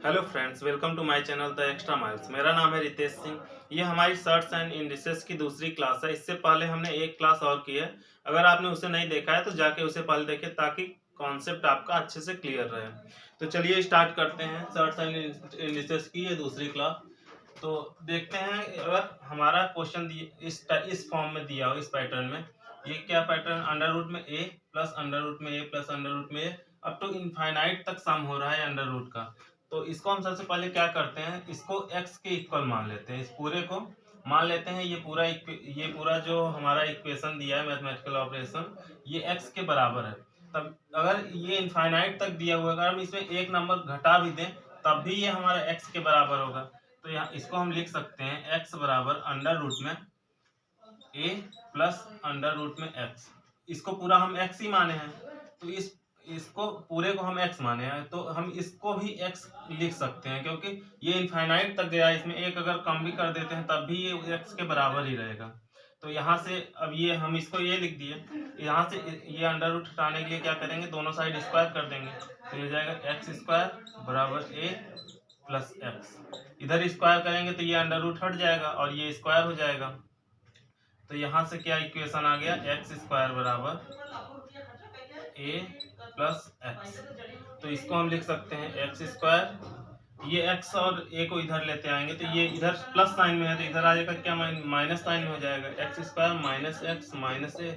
Hello friends, welcome to my channel the extra miles. मेरा नाम है रितेश सिंह। ये हमारी सर्च एंड इंडिसेस की दूसरी क्लास है। इससे पहले हमने एक क्लास और की है। अगर आपने उसे नहीं देखा है तो जाके उसे पहले देखें ताकि कॉन्सेप्ट आपका अच्छे से क्लियर रहे। तो चलिए स्टार्ट करते हैं सर्च एंड इंडिसेस की ये दूसरी क्लास। तो देखते हैं, अगर हमारा क्वेश्चन इस फॉर्म में दिया हो, इस पैटर्न में, ये क्या पैटर्न, अंडर रूट में ए प्लस अंडर रूट में ए प्लस अंडर रूट में ए अप टू इनफाइनाइट तक सम हो रहा है अंडर रूट का। तो इसको हम सबसे पहले क्या करते हैं, इसको x के इक्वल मान लेते हैं। इस पूरे को मान लेते हैं, ये पूरा जो हमारा इक्वेशन दिया है मैथमेटिकल ऑपरेशन, ये x के बराबर है। तब अगर ये इनफाइनाइट तक दिया हुआ है, अगर हम इसमें एक नंबर घटा भी दें तब भी ये हमारा x के बराबर होगा। तो यहाँ इसको हम लिख सकते हैं x बराबर अंडर रूट में a प्लस अंडर रूट में x। इसको पूरा हम x ही माने हैं, तो इसको पूरे को हम x माने हैं, तो हम इसको भी x लिख सकते हैं क्योंकि ये इनफाइनाइट तक गया। इसमें एक अगर कम भी कर देते हैं तब भी ये x के बराबर ही रहेगा। तो यहाँ से अब ये हम इसको ये लिख दिए। यहाँ से ये अंडर रूट हटाने के लिए क्या करेंगे, दोनों साइड स्क्वायर कर देंगे। तो ये जाएगा एक्स स्क्वायर बराबर a प्लस एक्स। इधर स्क्वायर करेंगे तो ये अंडर रूट हट जाएगा और ये स्क्वायर हो जाएगा। तो यहाँ से क्या इक्वेशन आ गया, एक्स स्क्वायर बराबर a प्लस एक्स। तो इसको हम लिख सकते हैं एक्स स्क्वायर, ये x और a को इधर लेते आएंगे तो ये इधर प्लस साइन में है तो इधर आ जाएगा क्या, माइनस साइन में हो जाएगा। X square minus X minus A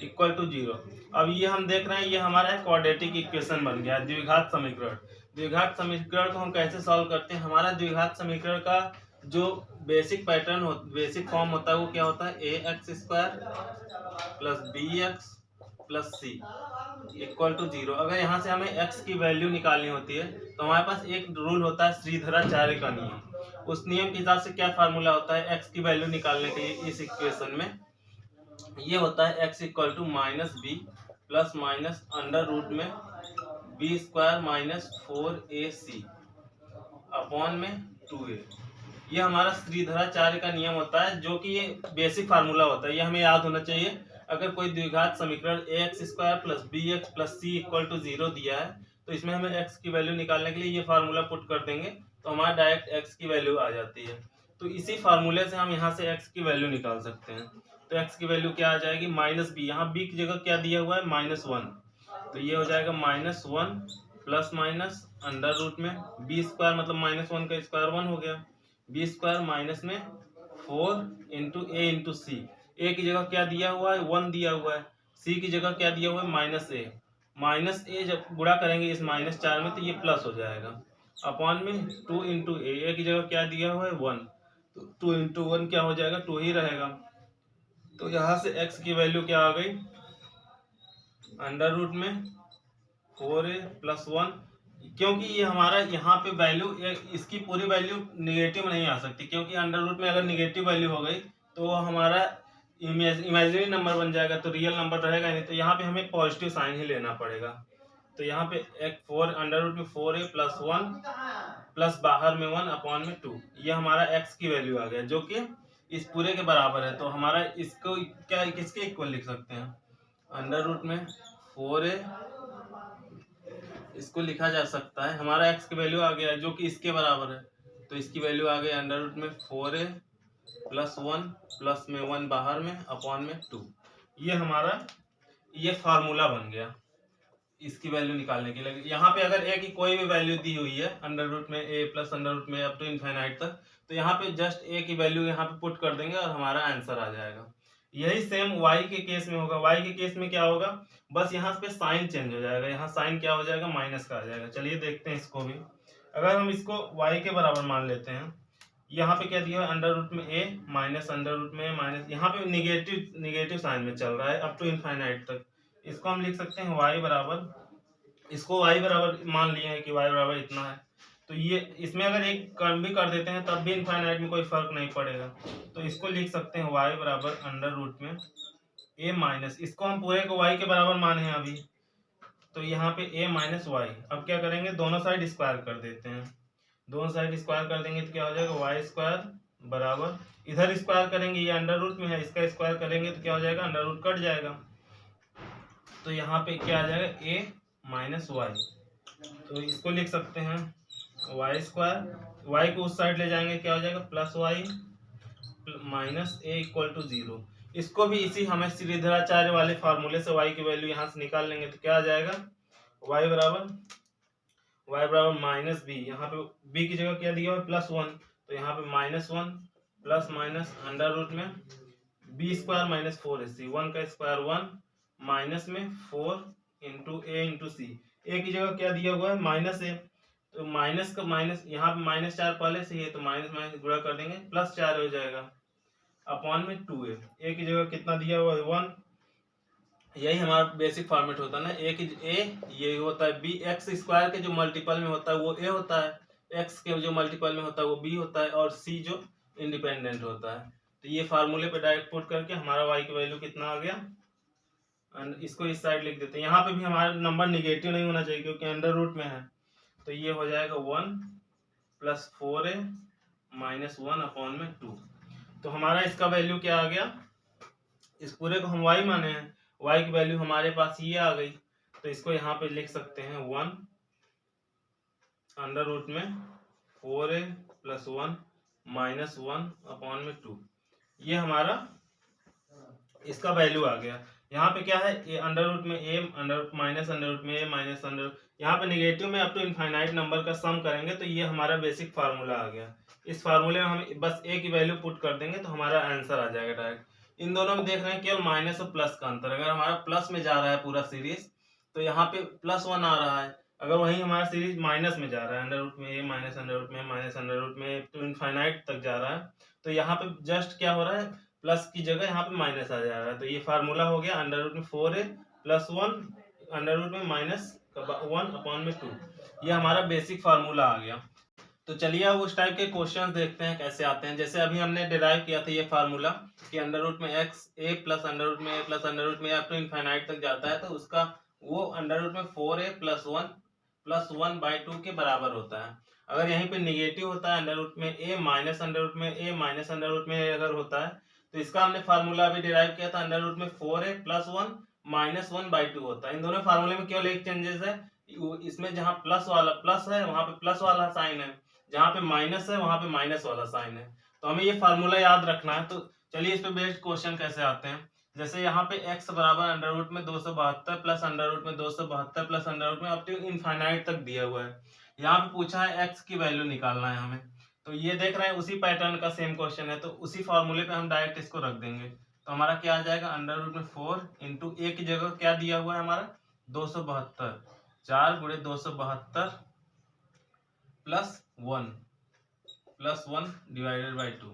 equal to 0। अब ये हम देख रहे हैं, ये हमारा क्वाड्रेटिक इक्वेशन बन गया, द्विघात समीकरण। द्विघात समीकरण को हम कैसे सॉल्व करते हैं, हमारा द्विघात समीकरण का जो बेसिक पैटर्न बेसिक फॉर्म होता है वो क्या होता है, a x square plus b x plus c equal to 0। अगर यहाँ से हमें x की वैल्यू निकालनी होती है तो हमारे पास एक रूल होता है, श्रीधराचार्य का नियम। उस नियम के हिसाब से क्या फार्मूला होता है x की वैल्यू निकालने के लिए, इस इक्वेशन में ये होता है x equal to minus b plus minus under root में b square minus 4ac upon में 2a। ये हमारा श्रीधराचार्य का नियम होता है, जो कि ये बेसिक फार्मूला होता है, ये हमें याद होना चाहिए। अगर कोई द्विघात समीकरण a x square plus b x plus c equal to 0 दिया है तो इसमें हमें x की वैल्यू निकालने के लिए ये फार्मूला पुट कर देंगे तो हमारा डायरेक्ट x की वैल्यू आ जाती है। तो इसी फार्मूले से हम यहाँ से x की वैल्यू निकाल सकते हैं। तो x की वैल्यू क्या आ जाएगी, माइनस बी, यहाँ b की जगह क्या दिया हुआ है, -1। तो ये हो जाएगा -1 प्लस माइनस अंडर रूट में बी स्क्वायर, मतलब -1 का स्क्वायर 1 हो गया, बी स्क्वायर माइनस में 4 इंटू ए इंटू सी। ए की जगह क्या दिया हुआ है, 1 दिया हुआ है। सी की जगह क्या दिया हुआ है, माइनस ए जब गुणा करेंगे इस -4 में तो ये प्लस हो जाएगा अपॉन में 2 इंटू ए की जगह क्या दिया हुआ है 1, तो 2 इंटू 1 क्या हो जाएगा, 2 ही रहेगा। तो यहाँ से x की वैल्यू क्या आ गई, अंडर रूट में 4a प्लस 1। क्योंकि ये हमारा यहाँ पे वैल्यू, इसकी पूरी वैल्यू निगेटिव नहीं आ सकती, क्योंकि अंडर रूट में अगर निगेटिव वैल्यू हो गई तो हमारा इमेजिनरी नंबर बन जाएगा, तो रियल नंबर रहेगा नहीं। तो यहाँ पे हमें पॉजिटिव साइन ही लेना पड़ेगा। तो यहाँ पे एक 4 अंडर रूट में 4a प्लस 1 प्लस बाहर में 1 अपॉन में 2, ये हमारा x की वैल्यू आ गया जो कि इस पूरे के बराबर है। तो हमारा इसको क्या, किसके इक्वल लिख सकते हैं, अंडर रूट में 4a, इसको लिखा जा सकता है, हमारा x की वैल्यू आ गया जो कि इसके बराबर है। तो इसकी वैल्यू आ गई अंडर रूट में 4a प्लस 1 प्लस में 1 बाहर में अपॉन में 2। ये हमारा ये फार्मूला बन गया इसकी वैल्यू निकालने के लिए। यहाँ पे अगर a की कोई भी वैल्यू दी हुई है अंडर रूट में a प्लस अंडर रूट में अप टू इनफाइनाइट तक, तो यहाँ पे जस्ट a की वैल्यू यहाँ पे पुट कर देंगे और हमारा आंसर आ जाएगा। यही सेम y के केस में होगा। y के केस में क्या होगा, बस यहाँ पे साइन चेंज हो जाएगा, यहाँ साइन क्या हो जाएगा, माइनस का आ जाएगा। चलिए देखते हैं इसको भी। अगर हम इसको y के बराबर मान लेते हैं, यहाँ पे क्या दिया है, अंडर रूट में a माइनस अंडर रूट में माइनस, यहाँ पे निगेटिव साइन में चल रहा है अप टू इनफाइनाइट तक। इसको हम लिख सकते हैं y बराबर, इसको y बराबर मान लिए हैं कि y बराबर इतना है। तो ये इसमें अगर एक कम भी कर देते हैं तब भी इनफाइनाइट में कोई फर्क नहीं पड़ेगा। तो इसको लिख सकते हैं y बराबर अंडर रूट में a माइनस, इसको हम पूरे को y के बराबर माने हैं अभी, तो यहाँ पे a माइनस वाई। अब क्या करेंगे, दोनों साइड स्क्वायर कर देते हैं, दोनों साइड स्क्वायर कर देंगे तो क्या हो जाएगा, वाई स्क्वायर बराबर, इधर स्क्वायर करेंगे, ये अंडर रूट में है, इसका स्क्वायर करेंगे तो क्या हो जाएगा, अंडर रूट कट जाएगा। तो यहाँ पे क्या आ जाएगा, a माइनस वाई। तो इसको लिख सकते हैं वाई स्क्वायर, वाई को उस साइड ले जाएंगे क्या हो जाएगा plus Y minus A equal to 0। इसको भी इसी हमें श्रीधराचार्य वाले फार्मूले से y की वैल्यू यहाँ से निकाल लेंगे तो क्या आ जाएगा y बराबर माइनस बी, यहाँ पे b की जगह क्या दिया हुआ है +1, तो यहाँ पे -1 प्लस माइनस अंडर रूट में बी स्क्वायर माइनस 4ac, 1 का स्क्वायर 1 माइनस में 4 इंटू ए इंटू सी, ए की जगह क्या दिया हुआ है -a, तो माइनस का माइनस यहाँ पे -4 पहले से ही है तो माइनस माइनस गुणा कर देंगे +4 हो जाएगा अपॉन में 2a, ए की जगह कितना दिया हुआ है 1, यही हमारा बेसिक फॉर्मेट होता है ना, ए की ये होता है बी, एक्स स्क्वायर के जो मल्टीपल में होता है वो ए होता है, एक्स के जो मल्टीपल में होता है वो बी होता है और सी जो इंडिपेंडेंट होता है। तो ये फार्मूले पे डायरेक्ट पुट करके हमारा वाई की वैल्यू कितना आ गया, इसको इस साइड लिख देते हैं। यहाँ पे भी हमारा नंबर निगेटिव नहीं होना चाहिए क्योंकि अंडर रूट में है, तो ये हो जाएगा 1 प्लस 4a माइनस 1 अपॉन में 2। तो हमारा इसका वैल्यू क्या आ गया, इस पूरे को हम y माने हैं, y की वैल्यू हमारे पास ये आ गई, तो इसको यहाँ पे लिख सकते हैं 1 अंडर रूट में 4a प्लस 1 माइनस 1 अपॉन में 2, ये हमारा इसका वैल्यू आ गया। यहाँ पे क्या है ए अंडर रूट में A under minus under root में ए माइनस अंडर, यहाँ पे निगेटिव में अप टू इनफाइनाइट नंबर का सम करेंगे तो ये हमारा बेसिक फार्मूला आ गया। इस फार्मूले में हम बस ए की वैल्यू पुट कर देंगे तो हमारा आंसर आ जाएगा डायरेक्ट। इन दोनों में देख रहे हैं केवल माइनस और प्लस का अंतर, अगर हमारा प्लस में जा रहा है पूरा सीरीज तो यहाँ पे +1 आ रहा है, अगर वही हमारा सीरीज माइनस में जा रहा है अंडर रूट में ए माइनस अंडर रूट में माइनस अंडर रूट में टू इनफाइनाइट तक जा रहा है, तो यहाँ पे जस्ट क्या हो रहा है प्लस की जगह यहाँ पे माइनस आ जा रहा है। तो ये फार्मूला हो गया अंडर रूट में 4a प्लस 1 अंडर रूट में -1 अपॉन में 2, ये हमारा बेसिक फार्मूला आ गया। तो चलिए अब उस टाइप के क्वेश्चंस देखते हैं कैसे आते हैं। जैसे अभी हमने डिराइव किया था ये फार्मूला कि अंडर रूट में x a plus under root में a प्लस अंडर रूट में अप टू इनफाइनाइट तक जाता है, तो उसका वो अंडर रूट में 4a प्लस 1 बाई 2 के बराबर होता है। अगर यहीं पे निगेटिव होता है अंडर रूट में a माइनस अंडर रूट में a माइनस अंडर रूट में अगर होता है तो इसका हमने फार्मूला अभी डिराइव किया था अंडर रूट में 4a प्लस 1 माइनस 1 बाई 2 होता है। इन दोनों फार्मूले में केवल एक चेंजेस है, इसमें जहाँ प्लस वाला प्लस है वहां पे प्लस वाला साइन है, जहाँ पे माइनस है वहां पे माइनस वाला साइन है, तो हमें ये फार्मूला याद रखना है। तो चलिए इस पे बेस्ड क्वेश्चन कैसे आते हैं। जैसे यहाँ पे x बराबर अंडर रूट में 272 प्लस अंडर रूट में 272 प्लस अंडर रूट में अप टू इनफाइनाइट तक दिया हुआ है, यहाँ पे पूछा है x की वैल्यू निकालना है हमें, तो ये देख रहे हैं उसी पैटर्न का सेम क्वेश्चन है, तो उसी फार्मूले पे हम डायरेक्ट इसको रख देंगे। तो हमारा क्या आ जाएगा अंडर रूट में 4 इंटू ए की जगह क्या दिया हुआ है हमारा 272, 4 गुणे 272 प्लस 1 डिवाइडेड बाई 2,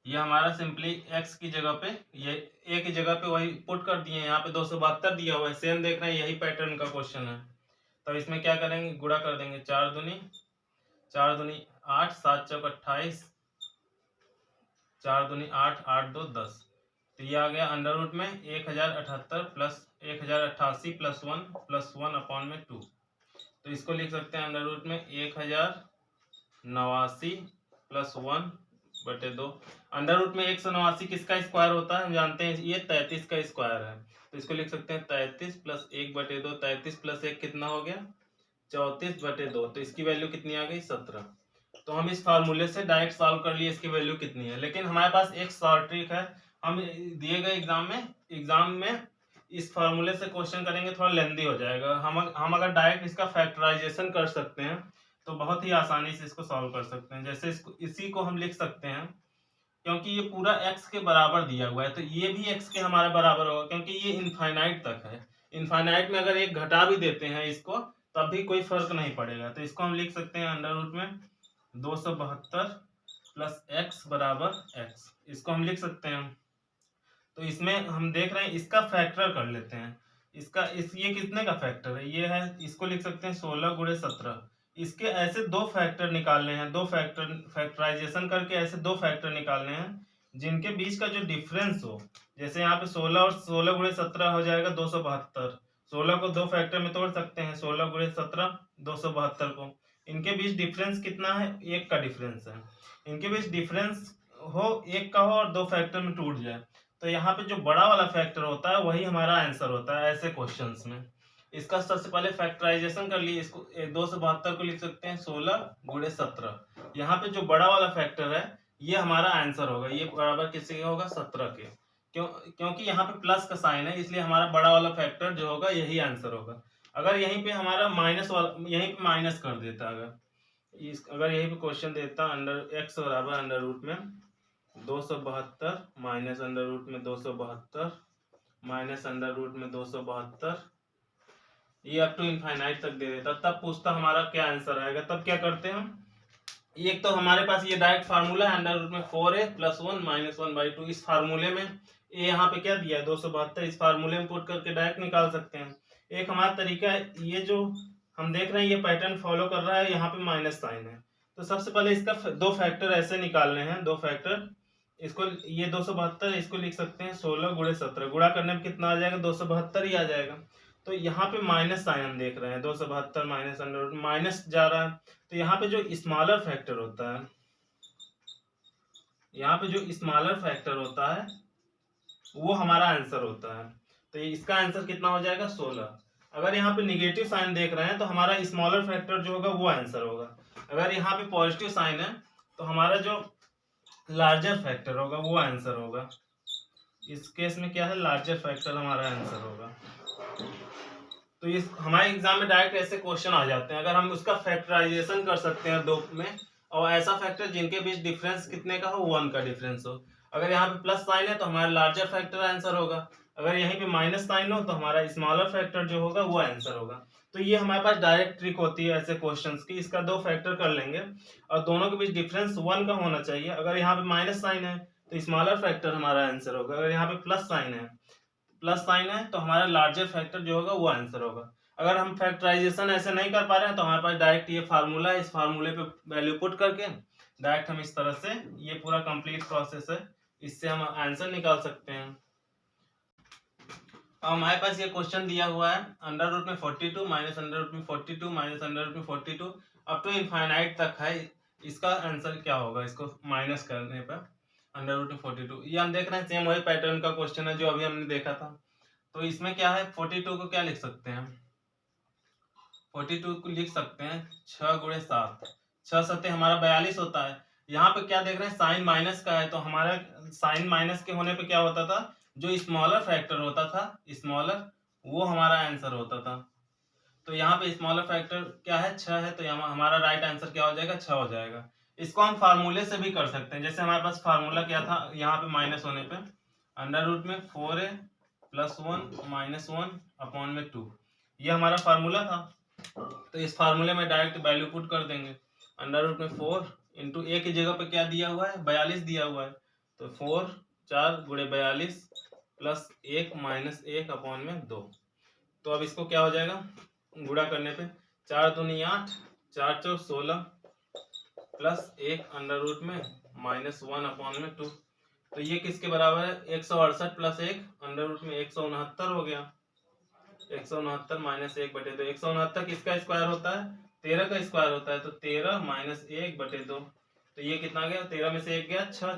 ये हमारा सिंपली x की जगह पे ये a की जगह पे वही पुट कर दिए, यहाँ पे 272 दिया हुआ है, सेम देख रहे हैं यही पैटर्न का क्वेश्चन है। तो इसमें क्या करेंगे गुणा कर देंगे, 4 दूनी 8, 7 चौक 28, 4 दूनी 8, 8 2 10, तो ये आ गया अंडर रूट में 1078 प्लस 1088 प्लस 1 अपॉन में 2, तो इसको लिख सकते हैं अंडर रूट में 1089 प्लस 1 बटे 2। अंडर रूट में 189 किसका स्क्वायर होता है हम जानते हैं, ये 33 का स्क्वायर है, तो इसको लिख सकते हैं 33 प्लस 1 बटे 2, 33 प्लस 1 कितना हो गया 34 बटे 2, तो इसकी वैल्यू कितनी आ गई 17। तो हम इस फार्मूले से डायरेक्ट सॉल्व कर लिए इसकी वैल्यू कितनी है, लेकिन हमारे पास एक शॉर्ट ट्रिक है, हम दिए गए एग्जाम में इस फार्मूले से क्वेश्चन करेंगे थोड़ा लेंदी हो जाएगा, हम अगर डायरेक्ट इसका फैक्टराइजेशन कर सकते हैं तो बहुत ही आसानी से इसको सॉल्व कर सकते हैं। जैसे इसी को हम लिख सकते हैं, क्योंकि ये पूरा x के बराबर दिया हुआ है तो ये भी x के हमारे बराबर होगा, क्योंकि ये इनफाइनाइट तक है, इनफाइनाइट में अगर एक घटा भी देते हैं इसको तब भी कोई फर्क नहीं पड़ेगा, तो इसको हम लिख सकते हैं अंडर रूट में 272 प्लस x बराबर x, इसको हम लिख सकते हैं। तो इसमें हम देख रहे हैं इसका फैक्टर कर लेते हैं, ये कितने का फैक्टर है, ये है, इसको लिख सकते हैं 16 गुणे 17, इसके ऐसे दो फैक्टर निकालने हैं, दो फैक्टर फैक्टराइजेशन करके ऐसे दो फैक्टर निकालने हैं जिनके बीच का जो डिफरेंस हो, जैसे यहाँ पे 16 और 16 गुणे 17 हो जाएगा 272, 16 को दो फैक्टर में तोड़ सकते हैं, 16 गुणे 17 272 को, इनके बीच डिफरेंस कितना है 1 का डिफरेंस है, इनके बीच डिफरेंस हो 1 का हो और दो फैक्टर में टूट जाए, तो यहाँ पे जो बड़ा वाला फैक्टर होता है वही हमारा आंसर होता है ऐसे क्वेश्चंस में। इसका सबसे पहले फैक्टराइजेशन कर लिए, इसको 272 को लिख सकते हैं 16 गुणे 17। यहाँ पे जो बड़ा वाला फैक्टर है ये हमारा आंसर होगा, ये बराबर किसके होगा 17 के, क्योंकि यहाँ पे प्लस का साइन है इसलिए हमारा बड़ा वाला फैक्टर जो होगा यही आंसर होगा। अगर यहीं पे हमारा माइनस वाला, यहीं पे माइनस कर देता, अगर यहीं पे क्वेश्चन देता अंडर एक्स बराबर अंडर रूट में 272 माइनस अंडर रूट में 272 माइनस अंडर रूट में 272, ये अप टू इनफाइनाइट तक दे देता, तब पूछता हमारा क्या आंसर आएगा। तब क्या करते हैं हम, एक तो हमारे पास ये डायरेक्ट फार्मूला है अंडर रूट में 4a प्लस 1 माइनस 1/2, इस फार्मूले में ए यहाँ पे क्या दिया है 272, इस फार्मूले में पुट करके डायरेक्ट निकाल सकते हैं। एक हमारा तरीका है, ये जो हम देख रहे हैं ये पैटर्न फॉलो कर रहा है, यहाँ पे माइनस साइन है, तो सबसे पहले इसका दो फैक्टर ऐसे निकालने हैं, दो फैक्टर, इसको ये 272 इसको लिख सकते हैं 16 गुणे 17, गुणा करने में कितना आ जाएगा 272 ही आ जाएगा। तो यहाँ पे माइनस साइन हम देख रहे हैं 272 माइनस अंडर रूट माइनस जा रहा है, तो यहाँ पे जो स्मॉलर फैक्टर होता है, यहाँ पे जो स्मॉलर फैक्टर होता है वो हमारा आंसर होता है। तो इसका आंसर कितना हो जाएगा 16। अगर यहाँ पे निगेटिव साइन देख रहे हैं तो हमारा स्मॉलर फैक्टर जो होगा वो आंसर होगा। अगर यहाँ पे पॉजिटिव साइन है तो हमारा जो लार्जर फैक्टर होगा वो आंसर होगा। इस केस में क्या है, लार्जर फैक्टर हमारा आंसर होगा। तो इस हमारे एग्जाम में डायरेक्ट ऐसे क्वेश्चन आ जाते हैं, अगर हम उसका फैक्टराइजेशन कर सकते हैं दो में, और ऐसा फैक्टर जिनके बीच डिफरेंस कितने का हो 1 का डिफरेंस हो। अगर यहाँ पे प्लस साइन है तो हमारा लार्जर फैक्टर आंसर होगा, अगर यहीं पे माइनस साइन हो तो हमारा स्मॉलर फैक्टर जो होगा वो आंसर होगा। तो ये हमारे पास डायरेक्ट ट्रिक होती है ऐसे क्वेश्चंस की, इसका दो फैक्टर कर लेंगे और दोनों के बीच डिफरेंस 1 का होना चाहिए। अगर यहाँ पे माइनस साइन है तो स्मॉलर फैक्टर हमारा आंसर होगा, अगर यहाँ पे प्लस साइन है तो हमारा लार्जर फैक्टर जो होगा वो आंसर होगा। अगर हम फैक्टराइजेशन ऐसे नहीं कर पा रहे हैं तो हमारे पास डायरेक्ट ये फार्मूला है, इस फार्मूले पे वैल्यू पुट करके डायरेक्ट हम इस तरह से, ये पूरा कंप्लीट प्रोसेस है, इससे हम आंसर निकाल सकते हैं। अब हमारे पास ये क्वेश्चन दिया हुआ है अंडर रूट में 42 माइनस अंडर रूट में 42 माइनस अंडर रूट में 42 अप टू इनफाइनाइट तक है। इसका आंसर क्या होगा, इसको माइनस करने पर अंडर रूट में 42, ये हम देख रहे हैं सेम वही पैटर्न का क्वेश्चन है जो अभी हमने देखा था। तो इसमें क्या है 42 को क्या लिख सकते हैं, 42 को लिख सकते हैं 6 गुणे 7, 6 सत्ते हमारा 42 होता है। यहाँ पे क्या देख रहे हैं साइन माइनस का है, तो हमारा साइन माइनस के होने पे क्या होता था, जो स्मॉलर फैक्टर होता था स्मॉलर, वो हमारा आंसर होता था। तो यहाँ पे स्मॉलर फैक्टर क्या है 6 है, तो हमारा राइट आंसर क्या हो जाएगा 6 हो जाएगा। इसको हम फार्मूले से भी कर सकते हैं, जैसे हमारे पास फार्मूला क्या था यहाँ पे माइनस होने पे अंडर रूट में 4a प्लस 1 माइनस 1 अपॉन में 2, ये हमारा फार्मूला था। तो इस फार्मूले में डायरेक्ट वैल्यू पुट कर देंगे, अंडर रूट में 4 इंटू ए की जगह पे क्या दिया हुआ है 42 दिया हुआ है, तो 4 4 गुणे 42 प्लस 1 माइनस 1 अपॉन में 2। तो अब इसको क्या हो जाएगा गुणा करने पे 4 दूनी 8 4 चौक 16 प्लस 1 अंडर रूट में माइनस 1 अपॉन में 2। तो ये किसके बराबर है 168 प्लस 1 अंडर रूट में 169 हो गया, 169 माइनस 1/2, 169 किसका स्क्वायर होता है 13 का स्क्वायर होता है, तो 13 माइनस 1/2, तो ये कितना गया 13 में से 1 गया 6,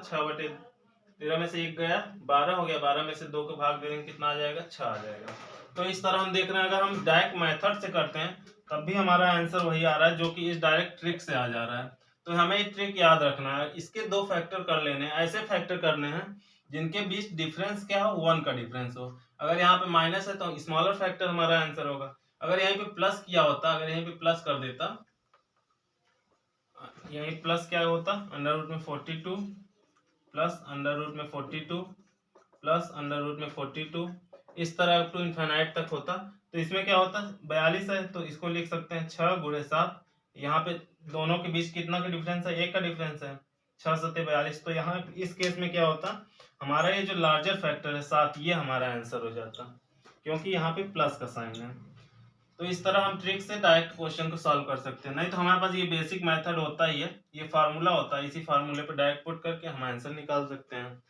13 में से 1 गया 12 हो गया, 12 में से 2 को भाग देंगे कितना आ जाएगा 6 आ जाएगा। तो इस तरह हम देख रहे हैं अगर हम डायरेक्ट मेथड से करते हैं तब भी हमारा आंसर वही आ रहा है जो कि इस डायरेक्ट ट्रिक से आ जा रहा है। तो हमें ये ट्रिक याद रखना है, इसके दो फैक्टर कर लेने हैं, ऐसे फैक्टर करने हैं जिनके बीच डिफरेंस क्या हो 1 का डिफरेंस हो। अगर यहाँ पे माइनस है तो स्मॉलर फैक्टर हमारा आंसर होगा। अगर यहीं पे प्लस किया होता, अगर यहीं पे प्लस कर देता, यहीं प्लस क्या होता अंडर रूट में 42 प्लस अंडर रूट में 42 प्लस अंडर रूट में 42, इस तरह अप टू इनफाइनाइट तक होता। तो इसमें क्या होता 42 है तो इसको लिख सकते हैं 6 गुणे 7, यहाँ पे दोनों के बीच कितना का डिफरेंस है 1 का डिफरेंस है, 6 सत्ते 42। तो यहाँ इस केस में क्या होता हमारा ये जो लार्जर फैक्टर है 7, ये हमारा आंसर हो जाता क्योंकि यहाँ पे प्लस का साइन है। तो इस तरह हम ट्रिक से डायरेक्ट क्वेश्चन को सॉल्व कर सकते हैं, नहीं तो हमारे पास ये बेसिक मेथड होता ही है, ये फार्मूला होता है, इसी फार्मूले पे डायरेक्ट पुट करके हम आंसर निकाल सकते हैं।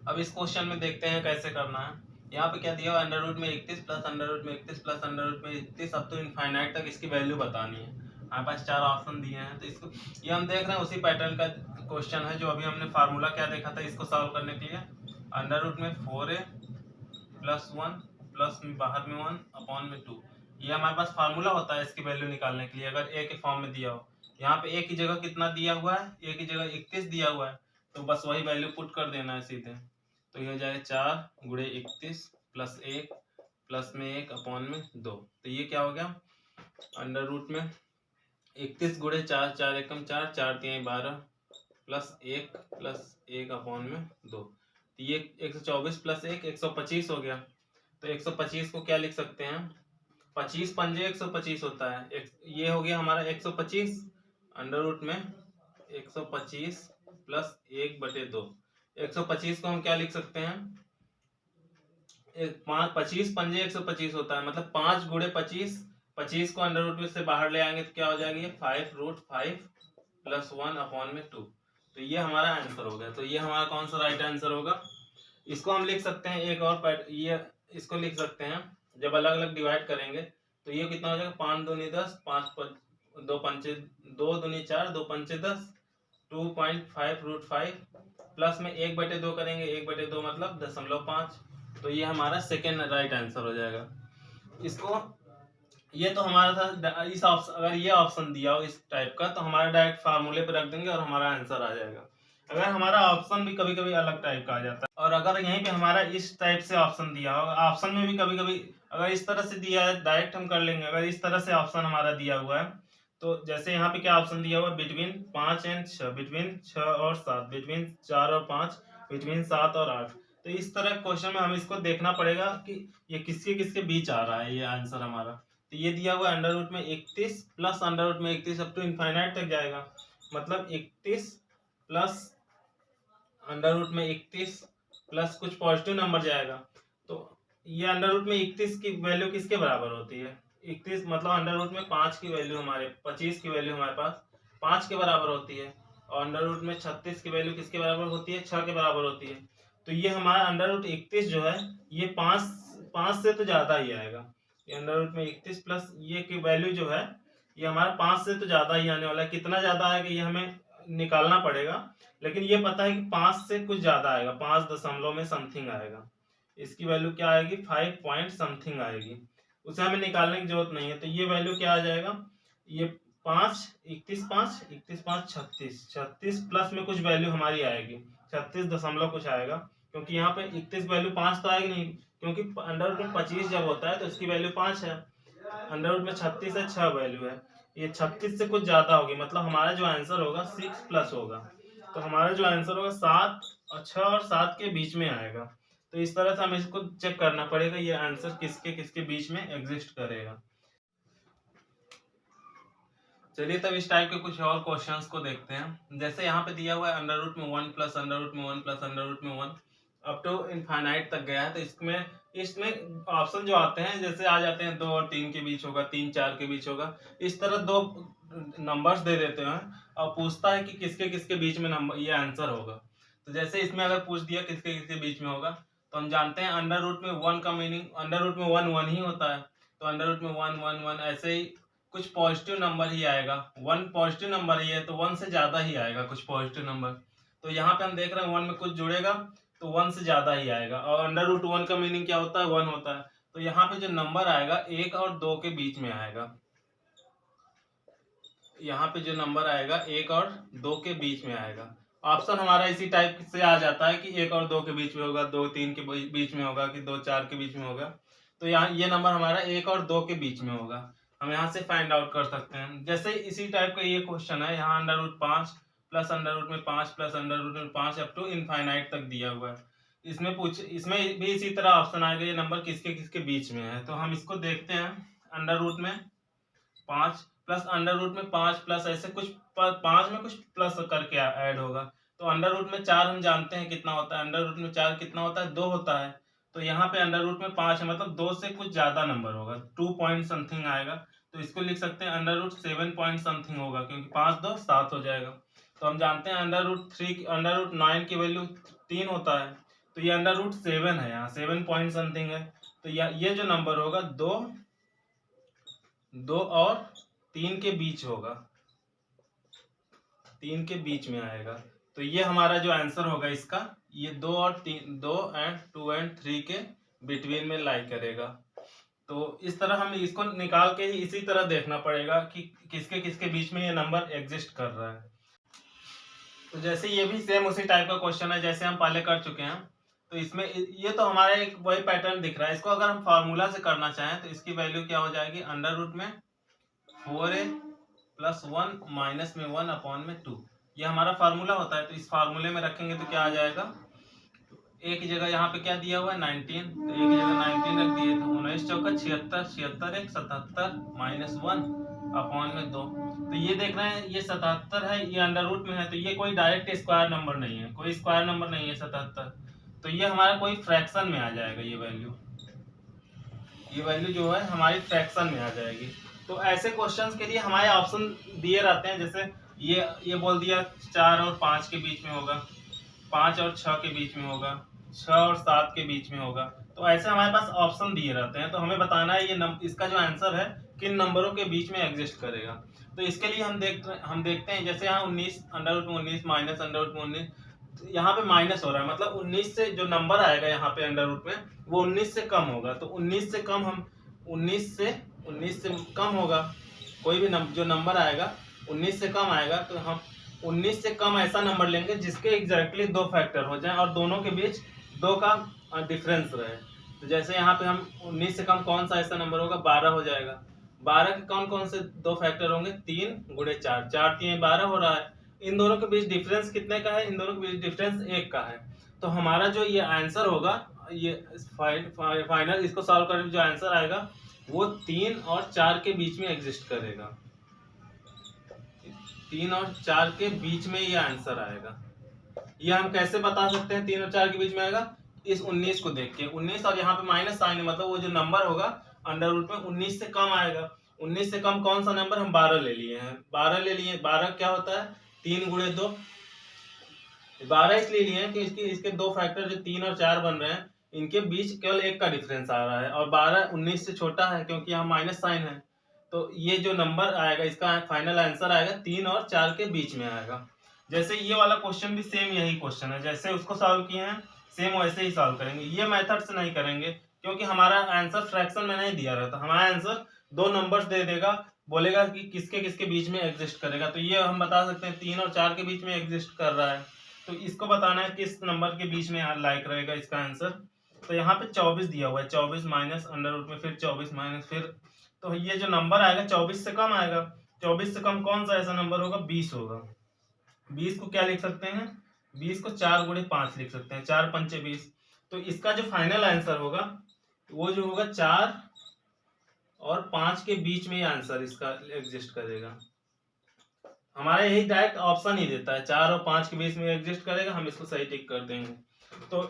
अब इस क्वेश्चन में देखते हैं कैसे करना है। यहाँ पे क्या दिया हुआ अंडर रूट में 31 प्लस अंडर रूट में 31 प्लस अंडर रूट में 31 अब तो इनफाइनाइट तक इसकी वैल्यू बतानी है। हमारे पास 4 ऑप्शन दिए हैं, तो इसको ये हम देख रहे हैं उसी पैटर्न का क्वेश्चन है जो अभी हमने फार्मूला क्या देखा था इसको सॉल्व करने के लिए। अंडर रूट में 4a प्लस 1 प्लस में बाहर में 1 अपॉन में 2। ये हमारे पास फार्मूला होता है इसकी वैल्यू निकालने के लिए, अगर ए के फॉर्म में दिया हो। यहाँ पे ए की जगह कितना दिया हुआ है, ए की जगह 31 दिया हुआ है, तो बस वही वैल्यू पुट कर देना है सीधे। तो ये हो जाएगा 4 गुणे 31 प्लस 1 प्लस में 1 अपॉन में 2। तो ये क्या हो गया, अंडर रूट में 31 गुणे 4, 4 एकम 4, 4 3 12 प्लस 1 अपॉन में 2। तो ये 124 प्लस 1 125 हो गया। तो 125 को क्या लिख सकते हैं, 25 पंजे 125 होता है। ये हो गया हमारा 125 अंडर रूट में 125 प्लस 1/2। 125 को हम क्या लिख सकते हैं, 25 पंजे 125 होता है, मतलब 5 गुणे 25। 25 को अंडर रूट में से बाहर ले आएंगे तो क्या हो जाएगी, 5√5 प्लस 1 अपॉन में 2। तो ये हमारा आंसर हो गया। तो ये हमारा कौन सा राइट आंसर होगा। इसको हम लिख सकते हैं एक और ये इसको लिख सकते हैं, जब अलग अलग डिवाइड करेंगे तो ये कितना हो जाएगा, 5 दूनी 10, 5 2 पंचे 2 दूनी 4, 2 पंचे 10, 2.5√5 प्लस में 1/2 करेंगे, 1/2 मतलब 0.5। तो ये हमारा सेकेंड राइट आंसर हो जाएगा। इसको ये तो हमारा था इस ऑप्शन, अगर ये ऑप्शन दिया हो इस टाइप का तो हमारा डायरेक्ट फार्मूले पे रख देंगे और हमारा आंसर आ जाएगा। अगर हमारा ऑप्शन भी कभी कभी अलग टाइप का आ जाता है, और अगर यहीं पे हमारा इस टाइप से ऑप्शन दिया हो, ऑप्शन में भी कभी कभी अगर इस तरह से दिया है डायरेक्ट हम कर लेंगे। अगर इस तरह से ऑप्शन हमारा दिया हुआ है, तो जैसे यहाँ पे क्या ऑप्शन दिया हुआ है, बिटवीन 5 एंड 6, बिटवीन 6 और 7, बिटवीन 4 और 5, बिटवीन 7 और 8। तो इस तरह क्वेश्चन में हमें इसको देखना पड़ेगा कि ये किसके किसके बीच आ रहा है ये आंसर हमारा। तो ये दिया हुआ है अंडर रूट में 31 प्लस अंडर रूट में 31 अप टू इनफाइनाइट तक जाएगा, मतलब 31 प्लस अंडर रूट में 31 प्लस कुछ पॉजिटिव नंबर जाएगा। तो ये अंडर रूट में 31 की वैल्यू किसके बराबर होती है, 31 मतलब अंडर रूट में 5 की वैल्यू हमारे 25 की वैल्यू हमारे पास 5 के बराबर होती है, और अंडर रूट में 36 की वैल्यू किसके बराबर होती है, 6 के बराबर होती है। तो ये हमारा अंडर रूट 31 जो है ये 5 से तो ज्यादा ही आएगा। ये अंडर रूट में 31 प्लस ये की वैल्यू जो है ये हमारा 5 से तो ज्यादा ही आने वाला है। कितना ज्यादा आएगा ये हमें निकालना पड़ेगा, लेकिन ये पता है कि 5 से कुछ ज्यादा आएगा, 5 दशमलव में समथिंग आएगा। इसकी वैल्यू क्या आएगी, 5 पॉइंट समथिंग आएगी, उसे हमें निकालने की जरूरत नहीं है। तो ये वैल्यू क्या आ जाएगा, ये 5 31 5 31 5 36 36 प्लस में कुछ वैल्यू हमारी आएगी 36 दशमलव कुछ आएगा, क्योंकि यहाँ पे 31 वैल्यू 5 तो आएगी नहीं, क्योंकि अंडर रूट में 25 जब होता है तो इसकी वैल्यू 5 है, अंडर रूट में 36 है, 6 वैल्यू है, ये 36 से कुछ ज्यादा होगी, मतलब हमारा जो आंसर होगा 6 प्लस होगा। तो हमारा जो आंसर होगा 7 और 6 और 7 के बीच में आएगा। तो इस तरह से हमें इसको चेक करना पड़ेगा ये आंसर किसके किसके बीच में एग्जिस्ट करेगा। चलिए तब इस टाइप के कुछ और क्वेश्चंस को देखते हैं। जैसे यहाँ पे दिया हुआ है अंडर रूट में 1 प्लस अंडर रूट में 1 प्लस अंडर रूट में 1 अप टू इनफाइनाइट तक गया है। तो इसमें ऑप्शन जो आते हैं जैसे आ जाते हैं 2 और 3 के बीच होगा, 3 4 के बीच होगा, इस तरह दो नंबर्स दे देते हैं और पूछता है कि किसके किसके बीच में नंबर ये आंसर होगा। तो जैसे इसमें अगर पूछ दिया किसके किसके बीच में होगा, तो हम जानते हैं अंडर रूट में 1 का मीनिंग अंडर रूट में 1 1 ही होता है। तो अंडर रूट में 1 1 1 ऐसे ही कुछ पॉजिटिव नंबर ही आएगा, 1 पॉजिटिव नंबर ही है तो 1 से ज्यादा ही आएगा कुछ पॉजिटिव नंबर। तो यहाँ पे हम देख रहे हैं 1 में कुछ जुड़ेगा तो 1 से ज्यादा ही आएगा, और अंडर रूट 1 का मीनिंग क्या होता है, 1 होता है। तो यहाँ पे जो नंबर आएगा 1 और 2 के बीच में आएगा, यहाँ पे जो नंबर आएगा 1 और 2 के बीच में आएगा। ऑप्शन हमारा इसी टाइप से आ जाता है कि 1 और 2 के बीच में होगा, 2 3 के बीच में होगा, कि 2 4 के बीच में होगा। तो यहाँ ये नंबर हमारा 1 और 2 के बीच में होगा, हम यहाँ से फाइंड आउट कर सकते हैं। जैसे इसी टाइप का ये क्वेश्चन है, यहाँ under root 5 plus under root में 5 प्लस अंडर रूट में 5 अप टू इनफाइनाइट तक दिया हुआ है। इसमें भी इसी तरह ऑप्शन आएगा ये नंबर किसके किसके बीच में है। तो हम इसको देखते हैं, अंडर रूट में 5 प्लस अंडर रूट में 5 प्लस ऐसे कुछ 5 में कुछ प्लस करके ऐड होगा। तो अंडर रूट में 4 हम जानते हैं कितना होता है, अंडर रूट में 4 कितना होता है, 2 होता है। तो यहाँ पे अंडर रूट में 5 है, मतलब 2 से कुछ ज्यादा नंबर होगा, 2 पॉइंट समथिंग आएगा। तो इसको लिख सकते हैं अंडर रूट 7 पॉइंट समथिंग होगा, क्योंकि 5 2 7 हो जाएगा। तो हम जानते हैं अंडर रूट 9 की वैल्यू 3 होता है, तो ये अंडर रूट 7 है, यहाँ 7 पॉइंट समथिंग है। तो ये जो नंबर होगा 2 और 3 के बीच होगा, 3 के बीच में आएगा। तो ये हमारा जो आंसर होगा इसका, ये 2 और 3 2 एंड 2 एंड 3 के बिटवीन में लाई करेगा। तो इस तरह हम इसको निकाल के ही इसी तरह देखना पड़ेगा कि किसके किसके बीच में ये नंबर एग्जिस्ट कर रहा है। तो जैसे ये भी सेम उसी टाइप का क्वेश्चन है जैसे हम पहले कर चुके हैं। तो इसमें ये तो हमारा एक वही पैटर्न दिख रहा है। इसको अगर हम फार्मूला से करना चाहें तो इसकी वैल्यू क्या हो जाएगी, अंडर रूट में 4a प्लस 1 माइनस में 1 अपॉन में 2। ये हमारा फार्मूला होता है। तो इस फार्मूले में रखेंगे तो क्या आ जाएगा, एक जगह यहाँ पे क्या दिया हुआ है 19, तो एक जगह 19 रख दिए तो 19 चौका 76, 76 एक 77 माइनस 1 अपॉन में 2। तो ये देख रहे हैं ये 77 है, ये अंडर रूट में है, तो ये कोई डायरेक्ट स्क्वायर नंबर नहीं है, कोई स्क्वायर नंबर नहीं है 77। तो ये हमारा कोई फ्रैक्शन में आ जाएगा। ये वैल्यू जो है हमारी फ्रैक्शन में आ जाएगी। तो ऐसे क्वेश्चंस के लिए हमारे ऑप्शन दिए रहते हैं। जैसे ये बोल दिया 4 और 5 के बीच में होगा, 5 और 6 के बीच में होगा, 6 और 7 के बीच में होगा। तो ऐसे हमारे पास ऑप्शन दिए रहते हैं। तो हमें बताना है ये इसका जो आंसर है किन नंबरों के बीच में एग्जिस्ट करेगा। तो इसके लिए हम देखते हैं जैसे यहाँ 19 अंडर रूट में 19 माइनस अंडर रूट में 19, यहाँ पे माइनस हो रहा है, मतलब 19 से जो नंबर आएगा यहाँ पे अंडर रूट में वो 19 से कम होगा। तो 19 से कम हम 19 से कम होगा, कोई भी जो नंबर आएगा 19 से कम आएगा, तो हम 19 से कम ऐसा नंबर लेंगे जिसके एग्जैक्टली 2 फैक्टर हो जाएं और दोनों के बीच 2 का डिफरेंस रहे। तो जैसे यहाँ पे हम 19 से कम कौन सा ऐसा नंबर होगा, 12 हो जाएगा। 12 के कौन कौन से 2 फैक्टर होंगे, 3 गुणे 4, 4 3 12 हो रहा है। इन दोनों के बीच डिफरेंस कितने का है, इन दोनों के बीच डिफरेंस 1 का है। तो हमारा जो ये आंसर होगा, ये फाइनल इसको सॉल्व करके जो आंसर आएगा वो 3 और 4 के बीच में एग्जिस्ट करेगा। 3 और 4 के बीच में ये आंसर आएगा। ये हम कैसे बता सकते हैं 3 और 4 के बीच में आएगा, इस 19 को देख के। 19 और यहाँ पे माइनस साइन है, मतलब वो जो नंबर होगा अंडर रूट में 19 से कम आएगा। 19 से कम कौन सा नंबर, हम 12 ले लिए हैं। 12 ले लिए, 12 क्या होता है 3 गुणे 2। 12 इसलिए लिए हैं कि इसके 2 फैक्टर जो 3 और 4 बन रहे हैं इनके बीच केवल 1 का डिफरेंस आ रहा है, और 12 19 से छोटा है क्योंकि यहाँ माइनस साइन है। तो ये जो नंबर आएगा इसका फाइनल आंसर आएगा 3 और 4 के बीच में आएगा। जैसे ये वाला क्वेश्चन भी सेम यही क्वेश्चन है, जैसे उसको सॉल्व किए हैं सेम वैसे ही सॉल्व करेंगे। ये मेथड से नहीं करेंगे क्योंकि हमारा आंसर फ्रैक्शन में नहीं दिया रहता। हमारा आंसर 2 नंबर्स दे देगा, बोलेगा कि किसके किसके बीच में एग्जिस्ट करेगा। तो ये हम बता सकते हैं 3 और 4 के बीच में एग्जिस्ट कर रहा है। तो इसको बताना है किस नंबर के बीच में लाइक रहेगा इसका आंसर। तो यहाँ पे 24 दिया हुआ है, 24 माइनस अंडर रूट में फिर 24 माइनस फिर, तो ये जो नंबर आएगा 24 से कम आएगा। 24 से कम कौन सा ऐसा नंबर होगा, 20 होगा। 20 को क्या लिख सकते हैं, 20 को 4 गुणे 5 लिख सकते हैं, 4 पंचे 20। तो इसका जो फाइनल आंसर होगा वो जो होगा 4 और 5 के बीच में आंसर इसका एग्जिस्ट करेगा। हमारा यही डायरेक्ट ऑप्शन ही देता है 4 और 5 के बीच में एग्जिस्ट करेगा, हम इसको सही टिक कर देंगे। तो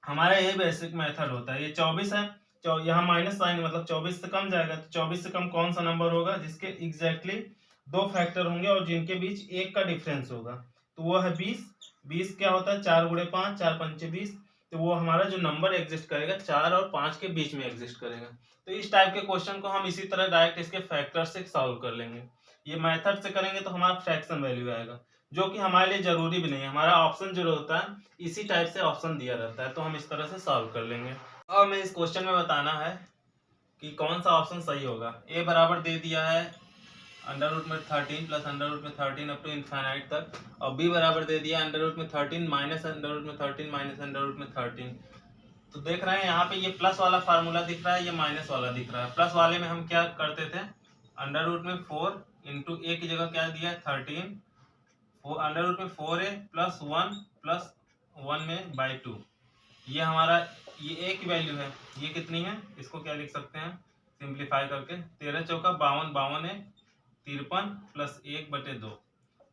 हमारा यही बेसिक मेथड होता है। ये 24 है, यहाँ माइनस साइन मतलब 24 से कम जाएगा। तो 24 से कम कौन सा नंबर होगा जिसके एग्जैक्टली 2 फैक्टर होंगे और जिनके बीच 1 का डिफरेंस होगा, तो वो है 20। 20 क्या होता है 4 गुणे 5, 4 पंचे 20। तो वो हमारा जो नंबर एग्जिस्ट करेगा 4 और 5 के बीच में एग्जिस्ट करेगा। तो इस टाइप के क्वेश्चन को हम इसी तरह डायरेक्ट इसके फैक्टर से सॉल्व कर लेंगे। ये मेथड से करेंगे तो हमारा फ्रैक्शन वैल्यू आएगा, जो कि हमारे लिए जरूरी भी नहीं है। हमारा ऑप्शन जो होता है इसी टाइप से ऑप्शन दिया रहता है, तो हम इस तरह से सॉल्व कर लेंगे। अब हमें इस क्वेश्चन में बताना है कि कौन सा ऑप्शन सही होगा। ए बराबर दे दिया है अंडर रूट में 13 प्लस अंडर रूट में 13 अप टू इनफाइनाइट तक, और बी बराबर दे दिया अंडर रूट में 13 माइनस अंडर रूट में 13 माइनस अंडर रूट में 13। तो देख रहे हैं यहाँ पे ये प्लस वाला फार्मूला दिख रहा है, ये माइनस वाला दिख रहा है। प्लस वाले में हम क्या करते थे, अंडर रूट में 4 इंटू ए की जगह क्या दिया है 13, अंडर रूट में 4a प्लस 1 में बाई 2। ये हमारा ये ए की वैल्यू है, ये कितनी है, इसको क्या लिख सकते हैं सिंप्लीफाई करके, 13 चौका 52, 52 है 53 प्लस 1/2।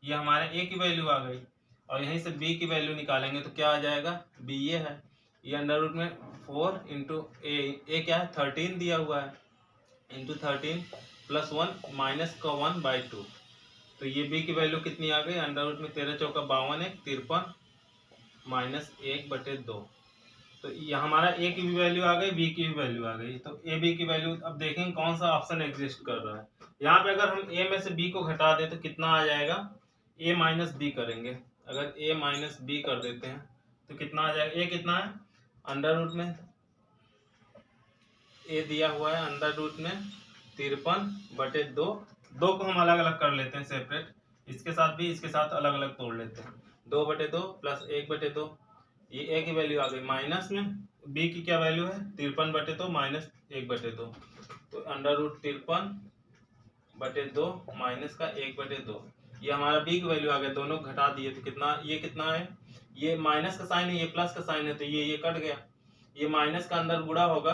ये हमारे ए की वैल्यू आ गई। और यहीं से बी की वैल्यू निकालेंगे तो क्या आ जाएगा, बी ये है, ये अंडर रूट में 4 इंटू ए क्या है 13 दिया हुआ है, इंटू 13 प्लस 1 माइनस का 1/2। तो ये बी की वैल्यू कितनी आ गई, अंडर रूट में 13 चौका 52 है 53 माइनस 1/2। तो ये हमारा ए की भी वैल्यू आ गई, बी की भी वैल्यू आ गई। तो ए बी की वैल्यू अब देखेंगे कौन सा ऑप्शन एग्जिस्ट कर रहा है। यहाँ पे अगर हम ए में से बी को घटा दें तो कितना आ जाएगा, ए माइनस बी करेंगे। अगर ए माइनस बी कर देते हैं तो कितना आ जाएगा, ए कितना है अंडर रूट में ए दिया हुआ है अंडर रूट में 53/2। दो को हम अलग अलग कर लेते हैं सेपरेट, इसके साथ भी इसके साथ अलग अलग तोड़ लेते हैं। 2/2 प्लस 1/2, ये ए की वैल्यू आ गई माइनस में, बी की क्या वैल्यू है 53/2 माइनस 1/2, तो अंडर रूट 53/2 माइनस का 1/2, ये हमारा बी की वैल्यू आ गया। दोनों घटा दिए तो कितना, ये कितना है, ये माइनस का साइन है, ये प्लस का साइन है, तो ये कट गया। ये माइनस का अंदर गुणा होगा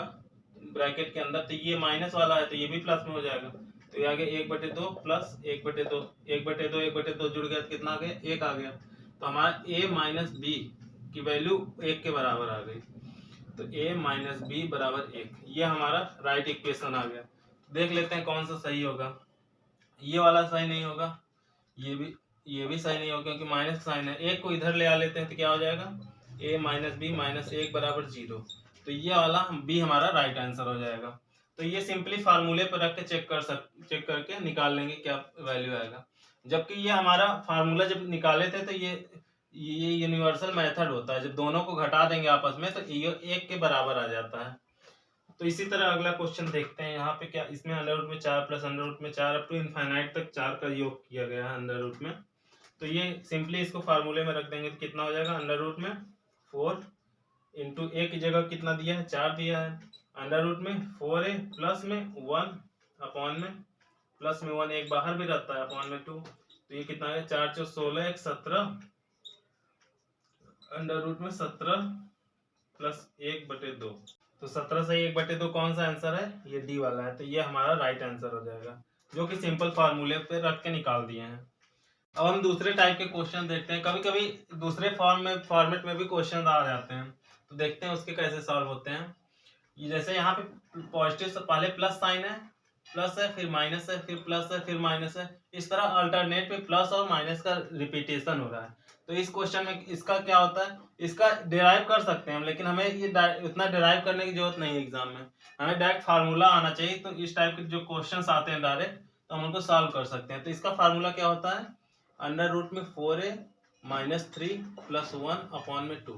ब्रैकेट के अंदर, तो ये माइनस वाला है तो ये भी प्लस में हो जाएगा, तो ये आ गया 1/2 प्लस 1/2, 1/2 जुड़ गया तो कितना आ गया 1 आ गया। तो हमारा a माइनस बी की वैल्यू 1 के बराबर आ गई, तो a माइनस बी बराबर 1, ये हमारा राइट इक्वेशन आ गया। देख लेते हैं कौन सा सही होगा। ये वाला सही नहीं होगा, ये भी सही नहीं होगा क्योंकि माइनस साइन है। एक को इधर ले आ लेते हैं तो क्या हो जाएगा a माइनस बी माइनस 1 बराबर 0, तो ये वाला बी हमारा राइट आंसर हो जाएगा। तो ये सिंपली फार्मूले पर रख के चेक करके निकाल लेंगे क्या वैल्यू आएगा। जबकि ये हमारा फार्मूला जब निकाले थे तो ये यूनिवर्सल मेथड होता है, जब दोनों को घटा देंगे आपस में तो ये 1 के बराबर आ जाता है। तो इसी तरह अगला क्वेश्चन देखते हैं। यहाँ पे क्या, इसमें अंडर रूट में 4 प्लस अंडर रूट में 4 अप टू इनफाइनाइट तक 4 का योग किया गया है अंडर रूट में। तो ये सिंपली इसको फार्मूले में रख देंगे तो कितना हो जाएगा, अंडर रूट में 4 इंटू ए की जगह कितना दिया है 4 दिया है, अंडर रूट में 4a प्लस में 1 अपॉन में प्लस में 1 एक बाहर भी रहता है अपॉन में 2, तो ये कितना है 4 4 16 1 17 अंडर रूट में 17 प्लस 1/2, तो 17 से 1/2 कौन सा आंसर है, ये डी वाला है, तो ये हमारा राइट आंसर हो जाएगा, जो कि सिंपल फार्मूले पे रख के निकाल दिए हैं। अब हम दूसरे टाइप के क्वेश्चन देखते हैं। कभी कभी दूसरे फॉर्मेट में भी क्वेश्चन आ जाते हैं, तो देखते हैं उसके कैसे सॉल्व होते हैं। ये जैसे यहाँ पे पॉजिटिव से पहले प्लस साइन है, प्लस है फिर माइनस है फिर प्लस है फिर माइनस है, इस तरह अल्टरनेट पे प्लस और माइनस का रिपीटेशन हो रहा है। तो इस क्वेश्चन में इसका क्या होता है, इसका डिराइव कर सकते हैं हम, लेकिन हमें ये उतना डिराइव करने की जरूरत नहीं है एग्जाम में, हमें डायरेक्ट फार्मूला आना चाहिए। तो इस टाइप के जो क्वेश्चन आते हैं डायरेक्ट, तो हम उनको सॉल्व कर सकते हैं। तो इसका फार्मूला क्या होता है, अंडर रूट में 4a माइनस 3 प्लस 1 अपॉन में 2,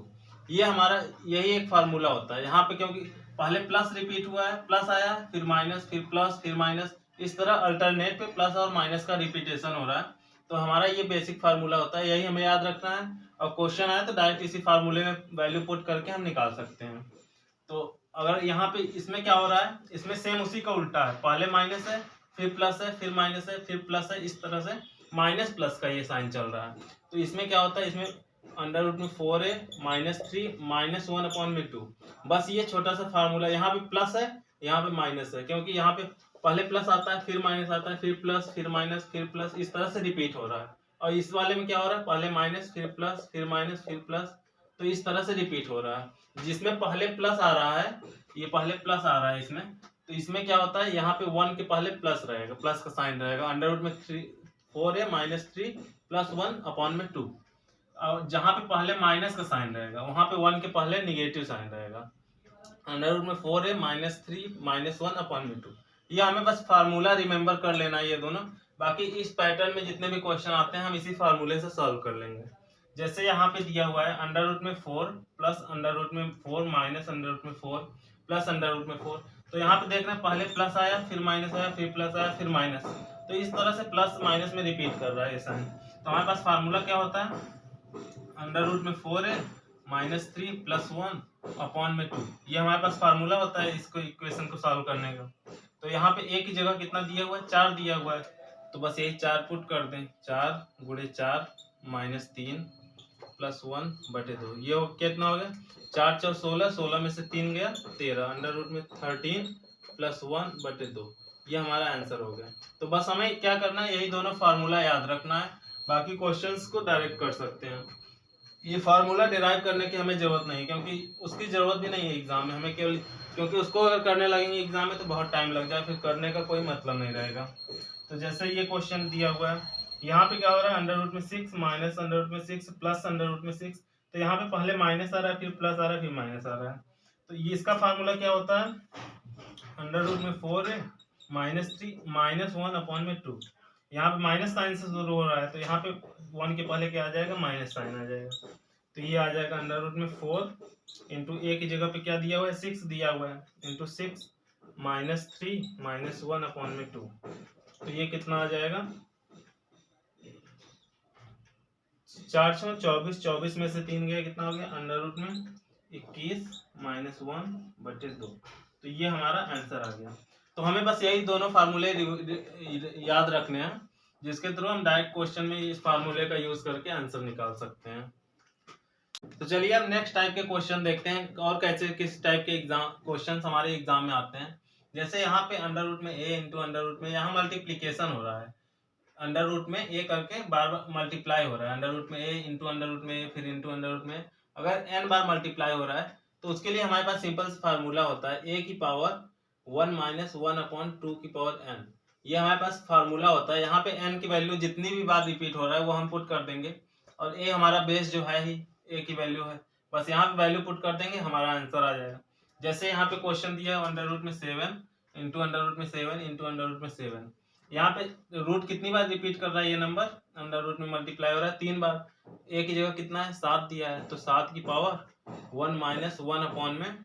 ये हमारा यही एक फार्मूला होता है। यहाँ पे क्योंकि पहले प्लस रिपीट हुआ है, प्लस आया फिर माइनस फिर प्लस फिर माइनस, इस तरह अल्टरनेट पे प्लस और माइनस का रिपीटेशन हो रहा है, तो हमारा ये बेसिक फार्मूला होता है, यही हमें याद रखना है। और क्वेश्चन आए तो डायरेक्ट इसी फार्मूले में वैल्यू पुट करके हम निकाल सकते हैं। तो अगर यहाँ पे इसमें क्या हो रहा है, इसमें सेम उसी का उल्टा है, पहले माइनस है फिर प्लस है फिर माइनस है फिर प्लस है, इस तरह से माइनस प्लस का ये साइन चल रहा है। तो इसमें क्या होता है, इसमें अंडर रूट में 4a माइनस 3 माइनस 1 अपॉन में 2, बस ये छोटा सा फार्मूला, यहाँ पे प्लस है यहाँ पे माइनस है, क्योंकि यहाँ पे पहले प्लस आता है फिर माइनस आता है फिर प्लस फिर माइनस फिर प्लस, इस तरह से रिपीट हो रहा है। और इस वाले में क्या हो रहा है, पहले माइनस फिर प्लस फिर माइनस फिर प्लस, तो इस तरह से रिपीट हो रहा है। जिसमें पहले प्लस आ रहा है, ये पहले प्लस आ रहा है इसमें, तो इसमें क्या होता है, यहाँ पे 1 के पहले प्लस रहेगा, प्लस का साइन रहेगा, अंडर रूट में 4a माइनस 3 प्लस 1 अपॉन में 2, और जहाँ पे पहले माइनस का साइन रहेगा वहां पे 1 के पहले निगेटिव साइन रहेगा, अंडर रूट में 4a माइनस 3 माइनस 1 अपॉन में 2। ये हमें बस फार्मूला रिमेंबर कर लेना है ये दोनों, बाकी इस पैटर्न में जितने भी क्वेश्चन आते हैं हम इसी फार्मूले से सॉल्व कर लेंगे। जैसे यहाँ पे दिया हुआ है अंडर रूट में 4 प्लस अंडर रूट में 4 माइनस अंडर रूट में 4 प्लस अंडर रूट में 4, तो यहाँ पे देख रहे हैं पहले प्लस आया फिर माइनस आया फिर प्लस आया फिर माइनस, तो इस तरह से प्लस माइनस में रिपीट कर रहा है ये साइन। तो हमारे पास फार्मूला क्या होता है, अंडर रूट में 4a माइनस 3 प्लस 1 अपॉन में 2, ये हमारे पास फार्मूला होता है इसको इक्वेशन को सॉल्व करने का। तो यहाँ पे a की जगह कितना दिया हुआ है 4 दिया हुआ है, तो बस यही 4 पुट कर दें, 4 गुणे 4 माइनस 3 प्लस 1/2, ये कितना हो गया 4 4 16, 16 में से 3 गया 13, अंडर रूट में 13 प्लस 1/2, ये हमारा आंसर हो गया। तो बस हमें क्या करना है, यही दोनों फार्मूला याद रखना है, बाकी क्वेश्चंस को डायरेक्ट कर सकते हैं। ये फार्मूला डिराइव करने की हमें जरूरत नहीं, क्योंकि उसकी जरूरत भी नहीं है एग्जाम में हमें, केवल क्योंकि उसको अगर करने लगेंगे एग्जाम में तो बहुत टाइम लग जाए, फिर करने का कोई मतलब नहीं रहेगा। तो जैसे ये क्वेश्चन दिया हुआ है, यहाँ पे क्या हो रहा है, अंडर रूट में 6 माइनस अंडर रूट में 6 प्लस अंडर रूट में 6, तो यहाँ पे पहले माइनस आ रहा है फिर प्लस आ रहा है फिर माइनस आ रहा है, तो ये इसका फार्मूला क्या होता है, अंडर रूट में 4a माइनस 3 माइनस 1 अपॉन में 2, यहाँ पे माइनस साइन से शुरू हो रहा है, तो यहाँ पे 1 के पहले क्या आ जाएगा, माइनस साइन आ जाएगा, तो ये आ जाएगा अंडर रूट में 4 इंटू ए की जगह पे क्या दिया हुआ है 6 दिया हुआ है, इंटू 6 -3 -1 अपॉन में 2। तो ये कितना आ जाएगा 4 6 24, 24 में से 3 गया, कितना हो गया अंडर रूट में 21 -1/2। तो ये हमारा आंसर आ गया। तो हमें बस यही दोनों फार्मूले याद रखने हैं, जिसके थ्रू हम डायरेक्ट क्वेश्चन में इस फार्मूले का यूज करके आंसर निकाल सकते हैं। तो चलिए अब नेक्स्ट टाइप के क्वेश्चन देखते हैं और कैसे किस टाइप के एग्जाम क्वेश्चन हमारे एग्जाम में आते हैं। जैसे यहाँ पे अंडर रूट में a इंटू अंडर रूट में, यहाँ मल्टीप्लीकेशन हो रहा है, अंडर रूट में a करके बार बार मल्टीप्लाई हो रहा है, अंडर रूट में a इंटू अंडर रूट में a फिर इंटू अंडर रूट में, अगर n बार मल्टीप्लाई हो रहा है तो उसके लिए हमारे पास सिंपल फार्मूला होता है a की पावर 1 माइनस 1 अपॉन 2 की पावर n। ये हमारे पास फार्मूला होता है। यहाँ पे n की वैल्यू जितनी भी बार रिपीट हो रहा है वो हम पुट कर देंगे, और a हमारा बेस जो है ही a की वैल्यू है, बस यहाँ पे वैल्यू पुट कर देंगे, हमारा आंसर आ जाएगा। जैसे यहाँ पे क्वेश्चन दिया है अंडर रूट में 7 इंटू अंडर रूट में 7 इंटू अंडर रूट में 7। यहाँ पे रूट कितनी बार रिपीट कर रहा है ये नंबर, अंडर रूट में मल्टीप्लाई हो रहा है 3 बार, a की जगह कितना है 7 दिया है, तो 7 की पावर 1 माइनस 1 अपॉन में,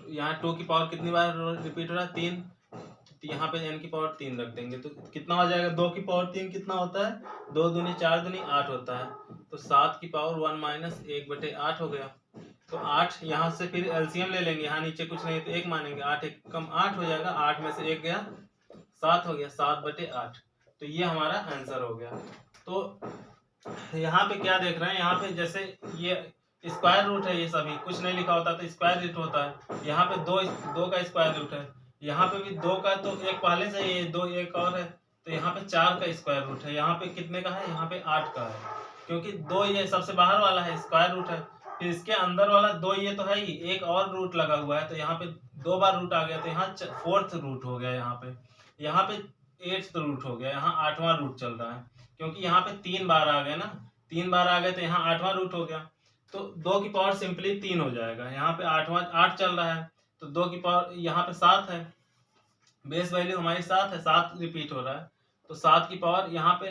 यहाँ 2 की पावर कितनी बार रिपीट हो रहा है 3, तो यहाँ पे n की पावर 3 रख देंगे, तो कितना हो जाएगा 2 की पावर 3 कितना होता है, 2 दूनी 4 दूनी 8 होता है, तो 7 की पावर 1 माइनस 1/8 हो गया। तो 8 यहाँ से फिर एलसीएम ले लेंगे, यहाँ नीचे कुछ नहीं तो 1 मानेंगे, 8 1 कम 8 हो जाएगा, 8 में से 1 गया 7 हो गया, 7/8। तो ये हमारा आंसर हो गया। तो यहाँ पे क्या देख रहे हैं, यहाँ पे जैसे ये स्क्वायर रूट है, ये सभी कुछ नहीं लिखा होता तो स्क्वायर रूट होता है, यहाँ पे दो का स्क्वायर रूट है, यहाँ पे भी 2 का, तो एक पहले से ये 2 एक और है, तो यहाँ पे 4 का स्क्वायर रूट है, यहाँ पे कितने का है, यहाँ पे 8 का है, क्योंकि 2 ये सबसे बाहर वाला है स्क्वायर रूट है, फिर इसके अंदर वाला 2 ये तो है ही, एक और रूट लगा हुआ है, तो यहाँ पे 2 बार रूट आ गया, तो यहाँ 4th रूट हो गया, यहाँ पे 8th रूट हो गया, यहाँ 8वां रूट चल रहा है, क्योंकि यहाँ पे 3 बार आ गए ना, 3 बार आ गए तो यहाँ 8वां रूट हो गया, तो 2 की पावर सिंपली 3 हो जाएगा, यहाँ पे 8 चल रहा है, तो 2 की पावर यहाँ पे 7 है, बेस वैल्यू हमारी 7 है, 7 रिपीट हो रहा है, तो 7 की पावर यहाँ पे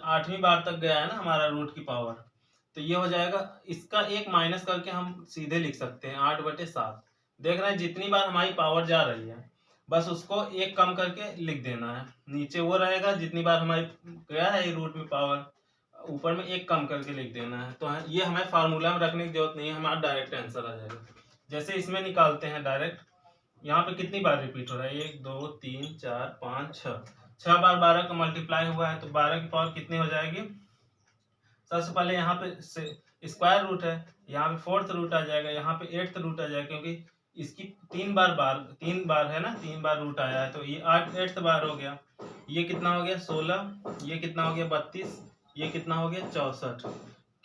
8वीं बार तक गया है ना हमारा रूट की पावर, तो ये हो जाएगा, इसका एक माइनस करके हम सीधे लिख सकते हैं 8/7। देख रहे हैं जितनी बार हमारी पावर जा रही है बस उसको एक कम करके लिख देना है, नीचे वो रहेगा जितनी बार हमारी गया है रूट में पावर, ऊपर में एक कम करके लिख देना है। तो ये हमें फार्मूला में रखने की जरूरत नहीं है, हमारा डायरेक्ट आंसर आ जाएगा। जैसे इसमें निकालते हैं डायरेक्ट, यहाँ पे कितनी बार रिपीट हो रहा है, 1 2 3 4 5 6 बार 12 का मल्टीप्लाई हुआ है, तो 12 की पावर कितनी हो जाएगी, सबसे पहले यहाँ पे स्क्वायर रूट है, यहाँ पे 4th रूट आ जाएगा, यहाँ पे 8th रूट आ जाएगा, क्योंकि इसकी 3 बार है ना, 3 बार रूट आया है, तो ये 8th बार हो गया, ये कितना हो गया 16, ये कितना हो गया 32, ये कितना हो गया 64,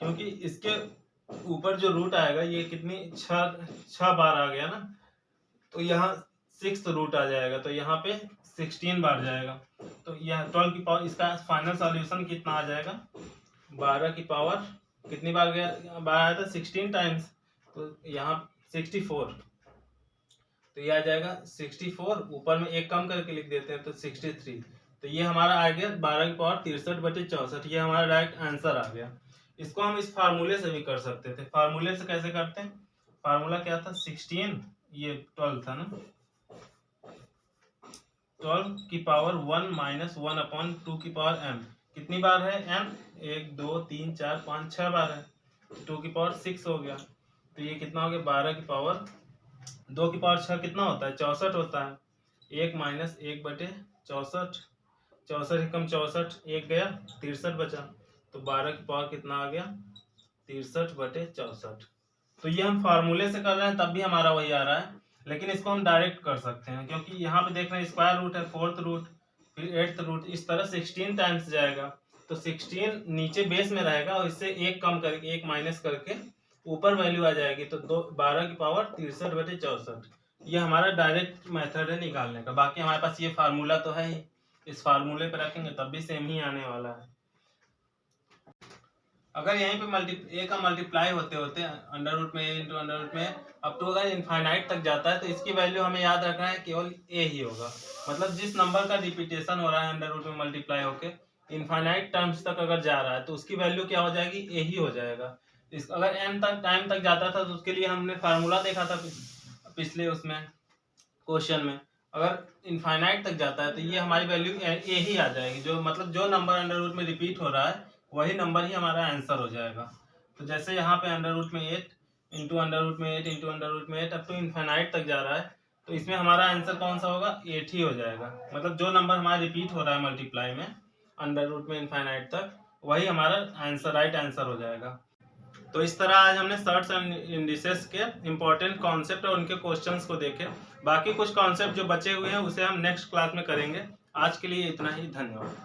क्योंकि इसके ऊपर जो रूट आएगा ये कितनी 6 बार आ गया ना, तो यहाँ 6th रूट आ जाएगा, तो यहाँ पे 16 बार जाएगा, तो यह 12 की पावर, इसका फाइनल सॉल्यूशन कितना आ जाएगा, 12 की पावर कितनी बार गया, बार आया था 16 टाइम्स, तो यहाँ 64, तो ये आ जाएगा 64, ऊपर में एक कम करके लिख देते हैं तो 63, तो ये हमारा आ गया 12 की पावर 63/64, ये हमारा डायरेक्ट आंसर आ गया। इसको हम इस फार्मूले से भी कर सकते थे, फार्मूले से कैसे करते हैं, फार्मूला क्या था 16, ये 12 था ना, 12 की पावर 1 माइनस 1 अपॉन 2 की पावर m, कितनी बार है m, 1 2 3 4 5 6 बार है, 2 की पावर 6 हो गया, तो ये कितना हो गया 12 की पावर 2 की पावर 6 कितना होता है 64 होता है, 1 माइनस 1/64, 64 कम 64, 1 गया 63 बचा, तो 12 की पावर कितना आ गया 63/64। तो ये हम फार्मूले से कर रहे हैं तब भी हमारा वही आ रहा है, लेकिन इसको हम डायरेक्ट कर सकते हैं, क्योंकि यहाँ पे देख रहे हैं स्क्वायर रूट है, 4th रूट फिर 8th रूट, इस तरह 16 टाइम्स जाएगा, तो 16 नीचे बेस में रहेगा और इससे एक कम करके एक माइनस करके ऊपर वैल्यू आ जाएगी, तो 12 की पावर 63/64। ये हमारा डायरेक्ट मेथड है निकालने का। बाकी हमारे पास ये फार्मूला तो है ही, इस फार्मूले पे रखेंगे तब भी सेम ही आने वाला है। अगर यहीं पे ए का मल्टीप्लाई होते होते अंडर रूट में ए इंटू अंडर रूट में अब तो अगर इनफाइनाइट तक जाता है तो इसकी वैल्यू हमें याद रखना है केवल ए ही होगा, मतलब जिस नंबर का रिपीटेशन हो रहा है अंडर रूट में मल्टीप्लाई होके इनफाइनाइट टर्म्स तक अगर जा रहा है तो उसकी वैल्यू क्या हो जाएगी, ए ही हो जाएगा। अगर एन तक टाइम तक जाता था तो उसके लिए हमने फार्मूला देखा था पिछले उसमें क्वेश्चन में अगर इनफाइनाइट तक जाता है तो ये हमारी वैल्यू ए ही आ जाएगी, जो मतलब जो नंबर अंडर रूट में रिपीट हो रहा है वही नंबर ही हमारा आंसर हो जाएगा। तो जैसे यहाँ पे अंडर रूट में 8 इंटू अंडर रूट में 8 इंटू अंडर रूट में 8 अप टू इनफाइनाइट तक जा रहा है, तो इसमें हमारा आंसर कौन सा होगा, 8 ही हो जाएगा। मतलब जो नंबर हमारा रिपीट हो रहा है मल्टीप्लाई में अंडर रूट में इनफाइनाइट तक, वही हमारा आंसर राइट आंसर हो जाएगा। तो इस तरह आज हमने सर्ट्स एंड इंडिसेस के इंपॉर्टेंट कॉन्सेप्ट और उनके क्वेश्चंस को देखे। बाकी कुछ कॉन्सेप्ट जो बचे हुए हैं उसे हम नेक्स्ट क्लास में करेंगे। आज के लिए इतना ही, धन्यवाद।